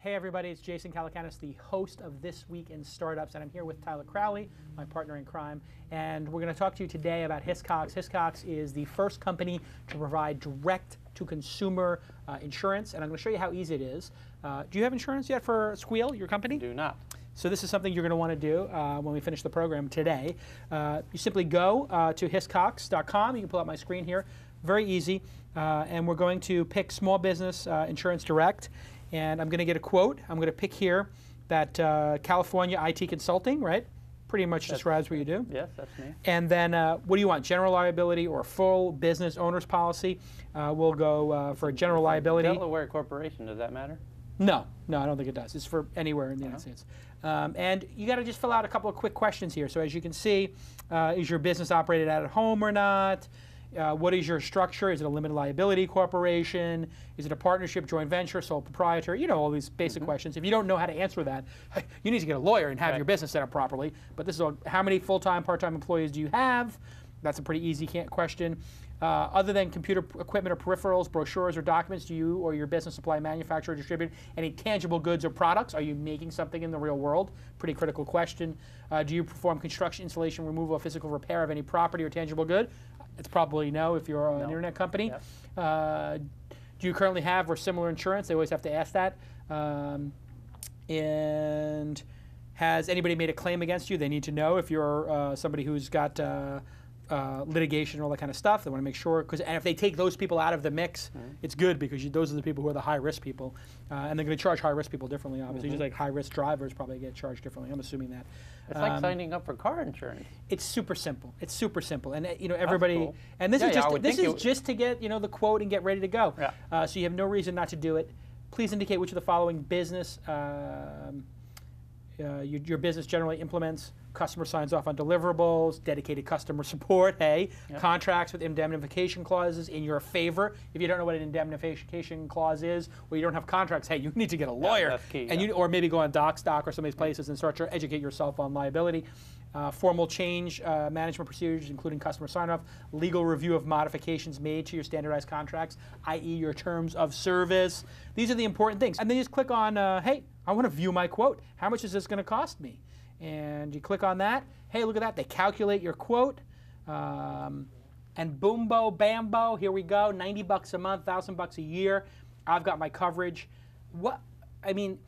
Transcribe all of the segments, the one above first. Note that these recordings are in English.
Hey everybody, it's Jason Calacanis, the host of This Week in Startups, and I'm here with Tyler Crowley, my partner in crime, and we're going to talk to you today about Hiscox. Hiscox is the first company to provide direct-to-consumer insurance, and I'm going to show you how easy it is. Do you have insurance yet for Squeal, your company? Do not. So this is something you're going to want to do when we finish the program today. You simply go to hiscox.com. You can pull up my screen here. Very easy. And we're going to pick small business insurance direct. And I'm going to get a quote. I'm going to pick here that California IT Consulting, right? Pretty much describes what you do. Yes, that's me. And then what do you want, general liability or full business owner's policy? We'll go for general liability. Delaware Corporation, does that matter? No, I don't think it does. It's for anywhere in the United States. And you got to just fill out a couple of quick questions here. So as you can see, is your business operated out at home or not? What is your structure? Is it a limited liability corporation? Is it a partnership, joint venture, sole proprietor? You know, all these basic questions. If you don't know how to answer that, you need to get a lawyer and have your business set up properly. But this is all, how many full-time, part-time employees do you have? That's a pretty easy question. Other than computer equipment or peripherals, brochures or documents, do you or your business supply, manufacture, or distribute any tangible goods or products? Are you making something in the real world? Pretty critical question. Do you perform construction, installation, removal, or physical repair of any property or tangible good? It's probably no if you're an internet company. Yes. Do you currently have or similar insurance? They always have to ask that. And has anybody made a claim against you? They need to know if you're somebody who's got litigation and all that kind of stuff. They want to make sure, and if they take those people out of the mix, it's good because those are the people who are the high-risk people. And they're going to charge high-risk people differently, obviously. Just like high-risk drivers probably get charged differently. I'm assuming that. It's like signing up for car insurance. It's super simple. It's super simple. And you know, everybody, cool. and this is just to get, you know, the quote and get ready to go. Yeah. So you have no reason not to do it. Please indicate which of the following business your business generally implements. Customer signs off on deliverables, dedicated customer support, contracts with indemnification clauses in your favor. If you don't know what an indemnification clause is, or you don't have contracts, hey, you need to get a lawyer. That's key, and or maybe go on DocStock or some of these places and start to educate yourself on liability. Formal change management procedures, including customer sign-off, legal review of modifications made to your standardized contracts, i.e. your terms of service. These are the important things. And then you just click on, hey, I want to view my quote. How much is this going to cost me? And you click on that. Hey, look at that. They calculate your quote. And boombo, bambo, here we go. 90 bucks a month, 1,000 bucks a year. I've got my coverage. I mean,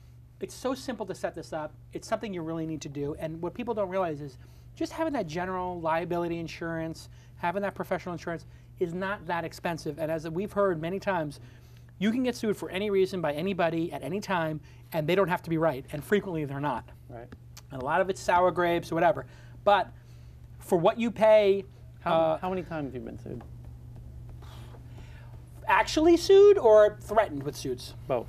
it's so simple to set this up. It's something you really need to do. And what people don't realize is just having that general liability insurance, having that professional insurance is not that expensive. And as we've heard many times, you can get sued for any reason by anybody at any time, and they don't have to be right. And frequently they're not. Right. And a lot of it's sour grapes or whatever. But for what you pay... How many times have you been sued? Actually sued or threatened with suits? Both.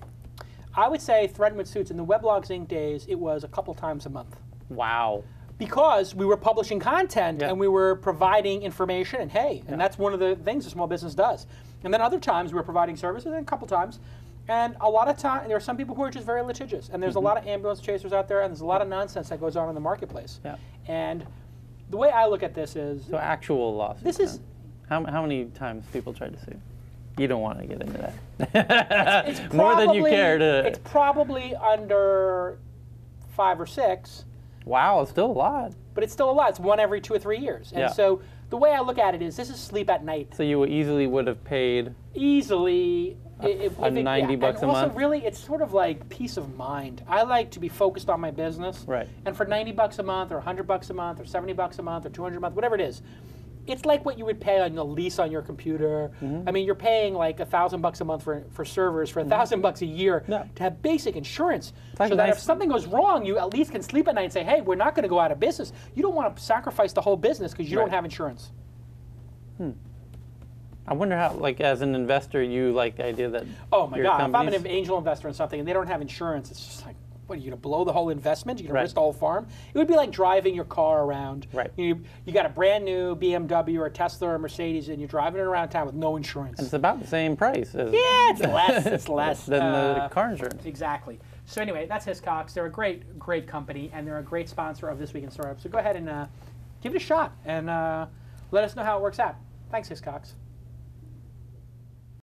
I would say threatened with suits. In the Weblogs Inc. days, it was a couple times a month. Wow. Because we were publishing content and we were providing information, and hey, and that's one of the things a small business does. And then other times we were providing services, and a couple times. And a lot of time, there are some people who are just very litigious, and there's a lot of ambulance chasers out there, and there's a lot of nonsense that goes on in the marketplace. Yeah. And the way I look at this is... So actual lawsuits. This is... How many times people tried to sue? You don't want to get into that. It's probably, more than you care to... It's probably under 5 or 6. Wow, it's still a lot. But it's still a lot. It's one every 2 or 3 years. And so the way I look at it is this is sleep at night. So you easily would have paid... Easily... $90 a month? And also, really, it's sort of like peace of mind. I like to be focused on my business. Right. And for $90 a month, or $100 a month, or $70 a month, or $200 a month, whatever it is, it's like what you would pay on the lease on your computer. I mean, you're paying like $1,000 a month for servers, for $1,000 a year to have basic insurance, so that if something goes wrong, you at least can sleep at night and say, hey, we're not going to go out of business. You don't want to sacrifice the whole business because you don't have insurance. I wonder how, like, as an investor, you like the idea that oh my God, if I'm an angel investor in something and they don't have insurance, it's just like, what, are you going to blow the whole investment? You're going to risk the whole farm? It would be like driving your car around. Right. You got a brand new BMW or a Tesla or a Mercedes, and you're driving it around town with no insurance. And it's about the same price. As it's less. It's less than the car insurance. Exactly. So anyway, that's Hiscox. They're a great company, and they're a great sponsor of This Week in Startups. So go ahead and give it a shot, and let us know how it works out. Thanks, Hiscox.